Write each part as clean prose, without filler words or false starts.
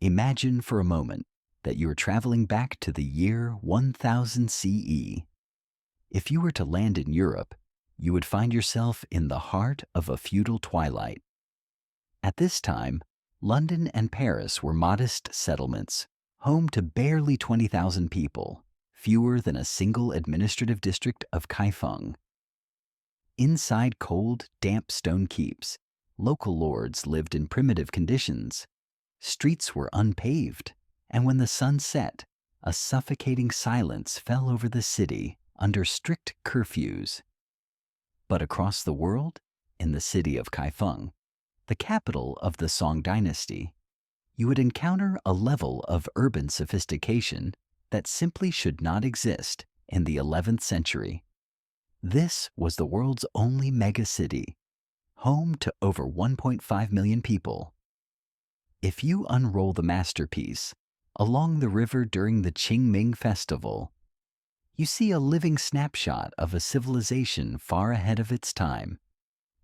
Imagine for a moment that you are traveling back to the year 1000 CE. If you were to land in Europe, you would find yourself in the heart of a feudal twilight. At this time, London and Paris were modest settlements, home to barely 20,000 people, fewer than a single administrative district of Kaifeng. Inside cold, damp stone keeps, local lords lived in primitive conditions. Streets were unpaved, and when the sun set, a suffocating silence fell over the city under strict curfews. But across the world, in the city of Kaifeng, the capital of the Song Dynasty, you would encounter a level of urban sophistication that simply should not exist in the 11th century. This was the world's only megacity, home to over 1.5 million people. If you unroll the masterpiece along the river during the Qingming festival, you see a living snapshot of a civilization far ahead of its time.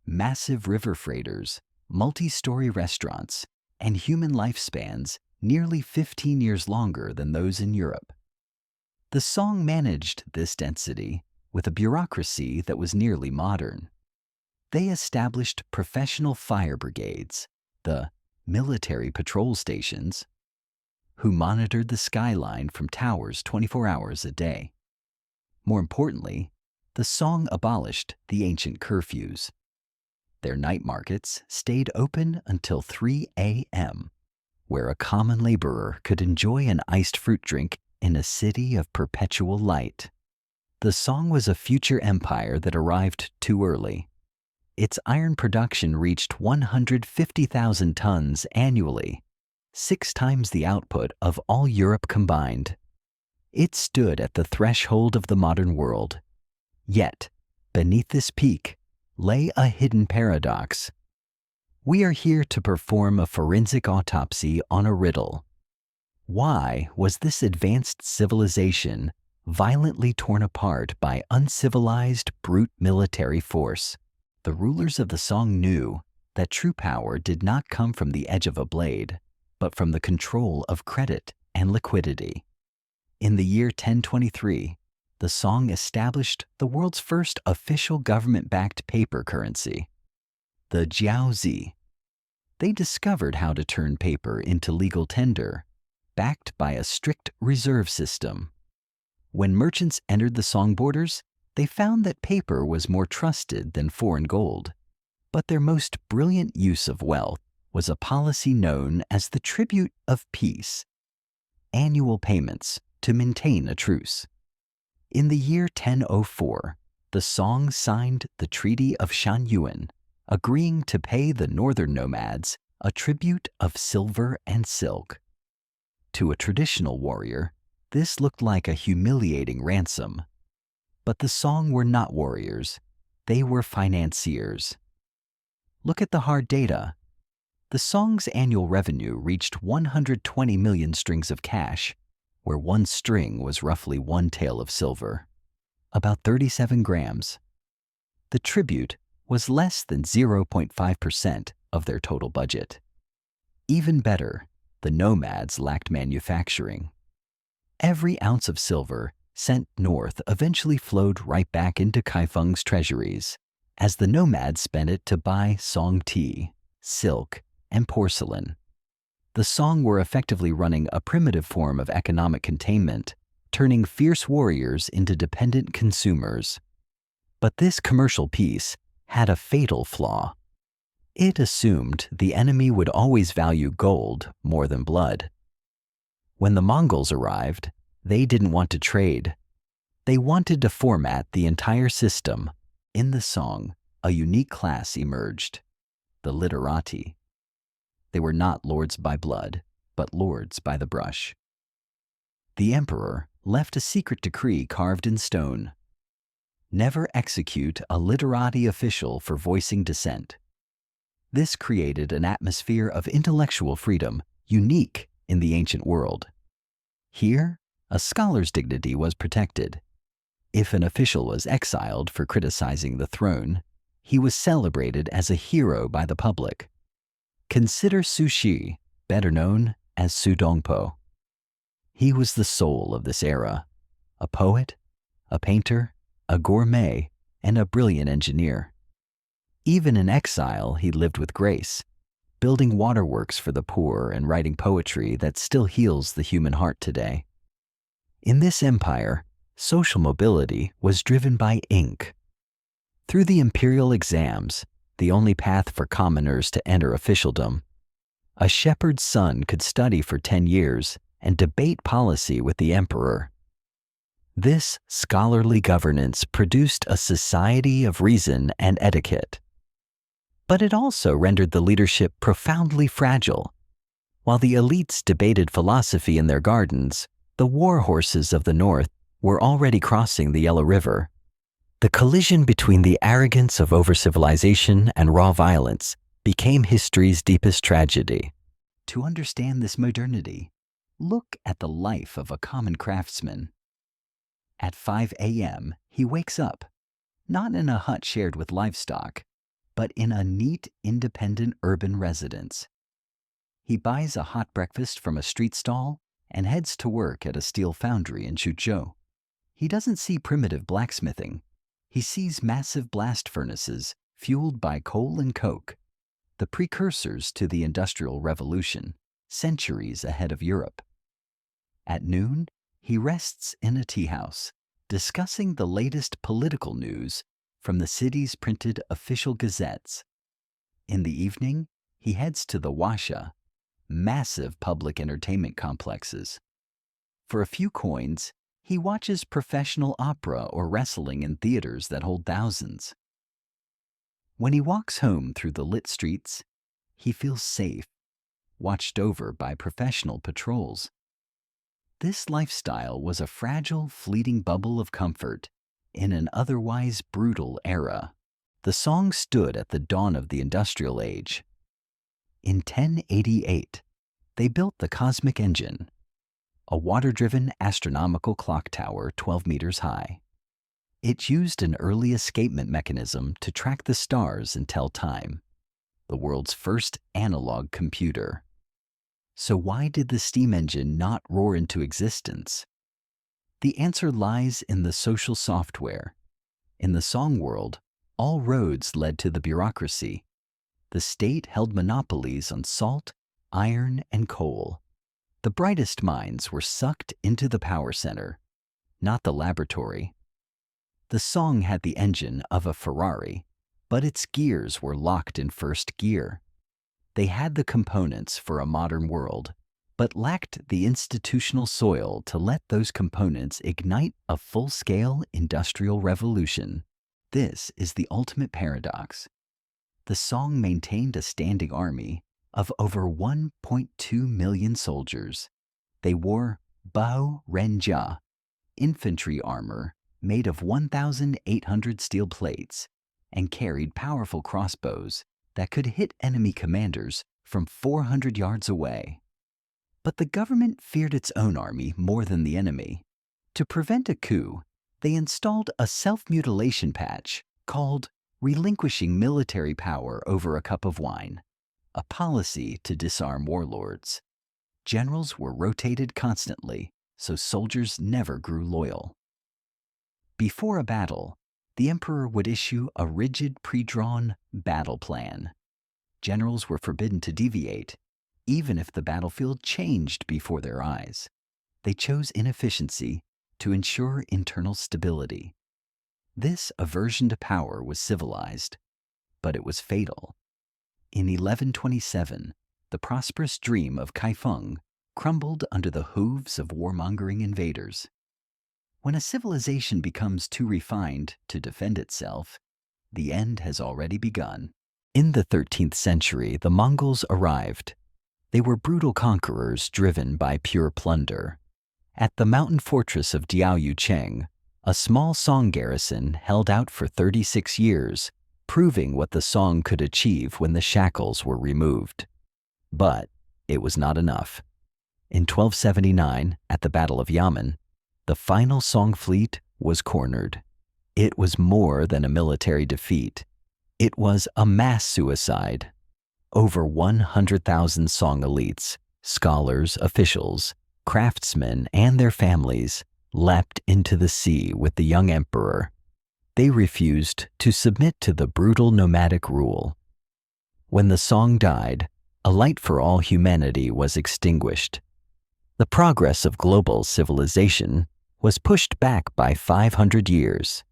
Massive river freighters, multi-story restaurants, and human lifespans nearly 15 years longer than those in Europe. The Song managed this density with a bureaucracy that was nearly modern. They established professional fire brigades, the military patrol stations, who monitored the skyline from towers 24 hours a day. More importantly, the Song abolished the ancient curfews. Their night markets stayed open until 3 a.m., where a common laborer could enjoy an iced fruit drink in a city of perpetual light. The Song was a future empire that arrived too early. Its iron production reached 150,000 tons annually, 6 times the output of all Europe combined. It stood at the threshold of the modern world. Yet, beneath this peak lay a hidden paradox. We are here to perform a forensic autopsy on a riddle. Why was this advanced civilization violently torn apart by uncivilized, brute military force? The rulers of the Song knew that true power did not come from the edge of a blade, but from the control of credit and liquidity. In the year 1023, the Song established the world's first official government-backed paper currency, the jiaozi. They discovered how to turn paper into legal tender, backed by a strict reserve system. When merchants entered the Song borders, they found that paper was more trusted than foreign gold. But their most brilliant use of wealth was a policy known as the tribute of peace, annual payments to maintain a truce. In the year 1004, the Song signed the Treaty of Shanyuan, agreeing to pay the northern nomads a tribute of silver and silk. To a traditional warrior, this looked like a humiliating ransom. But the Song were not warriors, they were financiers. Look at the hard data. The Song's annual revenue reached 120 million strings of cash, where one string was roughly one tael of silver, about 37 grams. The tribute was less than 0.5% of their total budget. Even better, the nomads lacked manufacturing. Every ounce of silver sent north eventually flowed right back into Kaifeng's treasuries, as the nomads spent it to buy Song tea, silk, and porcelain. The Song were effectively running a primitive form of economic containment, turning fierce warriors into dependent consumers. But this commercial peace had a fatal flaw. It assumed the enemy would always value gold more than blood. When the Mongols arrived, they didn't want to trade. They wanted to format the entire system. In the Song, a unique class emerged, the literati. They were not lords by blood, but lords by the brush. The emperor left a secret decree carved in stone: never execute a literati official for voicing dissent. This created an atmosphere of intellectual freedom unique in the ancient world. Here, a scholar's dignity was protected. If an official was exiled for criticizing the throne, he was celebrated as a hero by the public. Consider Su Shi, better known as Sudongpo. He was the soul of this era, a poet, a painter, a gourmet, and a brilliant engineer. Even in exile, he lived with grace, building waterworks for the poor and writing poetry that still heals the human heart today. In this empire, social mobility was driven by ink. Through the imperial exams, the only path for commoners to enter officialdom, a shepherd's son could study for 10 years and debate policy with the emperor. This scholarly governance produced a society of reason and etiquette. But it also rendered the leadership profoundly fragile. While the elites debated philosophy in their gardens, the war horses of the north were already crossing the Yellow River. The collision between the arrogance of over-civilization and raw violence became history's deepest tragedy. To understand this modernity, look at the life of a common craftsman. At 5 a.m., he wakes up, not in a hut shared with livestock, but in a neat, independent urban residence. He buys a hot breakfast from a street stall and heads to work at a steel foundry in Suzhou. He doesn't see primitive blacksmithing. He sees massive blast furnaces fueled by coal and coke, the precursors to the Industrial Revolution, centuries ahead of Europe. At noon, he rests in a tea house, discussing the latest political news from the city's printed official gazettes. In the evening, he heads to the Washa, massive public entertainment complexes. For a few coins, he watches professional opera or wrestling in theaters that hold thousands. When he walks home through the lit streets, he feels safe, watched over by professional patrols. This lifestyle was a fragile, fleeting bubble of comfort in an otherwise brutal era. The Song stood at the dawn of the Industrial Age. In 1088, they built the cosmic engine, a water-driven astronomical clock tower 12 meters high. It used an early escapement mechanism to track the stars and tell time, the world's first analog computer. So why did the steam engine not roar into existence? The answer lies in the social software. In the Song world, all roads led to the bureaucracy. The state held monopolies on salt, iron, and coal. The brightest minds were sucked into the power center, not the laboratory. The Song had the engine of a Ferrari, but its gears were locked in first gear. They had the components for a modern world, but lacked the institutional soil to let those components ignite a full-scale industrial revolution. This is the ultimate paradox. The Song maintained a standing army of over 1.2 million soldiers. They wore Bao Renjia, infantry armor made of 1,800 steel plates, and carried powerful crossbows that could hit enemy commanders from 400 yards away. But the government feared its own army more than the enemy. To prevent a coup, they installed a self-mutilation patch called relinquishing military power over a cup of wine, a policy to disarm warlords. Generals were rotated constantly, so soldiers never grew loyal. Before a battle, the emperor would issue a rigid pre-drawn battle plan. Generals were forbidden to deviate, even if the battlefield changed before their eyes. They chose inefficiency to ensure internal stability. This aversion to power was civilized, but it was fatal. In 1127, the prosperous dream of Kaifeng crumbled under the hooves of warmongering invaders. When a civilization becomes too refined to defend itself, the end has already begun. In the 13th century, the Mongols arrived. They were brutal conquerors driven by pure plunder. At the mountain fortress of Diaoyucheng, a small Song garrison held out for 36 years, proving what the Song could achieve when the shackles were removed. But it was not enough. In 1279, at the Battle of Yamen, the final Song fleet was cornered. It was more than a military defeat. It was a mass suicide. Over 100,000 Song elites, Scholars, officials, craftsmen, and their families leapt into the sea with the young emperor. They refused to submit to the brutal nomadic rule. When the Song died, a light for all humanity was extinguished. The progress of global civilization was pushed back by 500 years.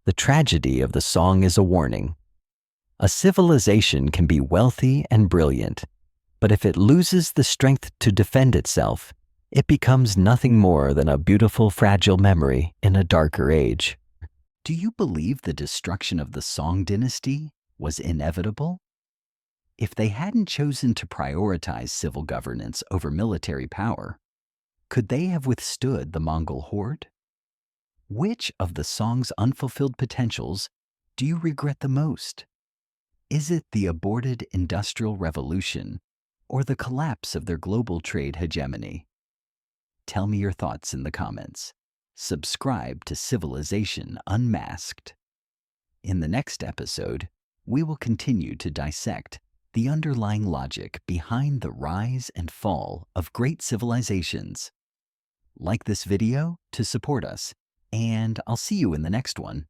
The tragedy of the Song is a warning. A civilization can be wealthy and brilliant, but if it loses the strength to defend itself, it becomes nothing more than a beautiful, fragile memory in a darker age. Do you believe the destruction of the Song Dynasty was inevitable? If they hadn't chosen to prioritize civil governance over military power, could they have withstood the Mongol Horde? Which of the Song's unfulfilled potentials do you regret the most? Is it the aborted Industrial Revolution or the collapse of their global trade hegemony? Tell me your thoughts in the comments. Subscribe to Civilization Unmasked. In the next episode, we will continue to dissect the underlying logic behind the rise and fall of great civilizations. Like this video to support us, and I'll see you in the next one.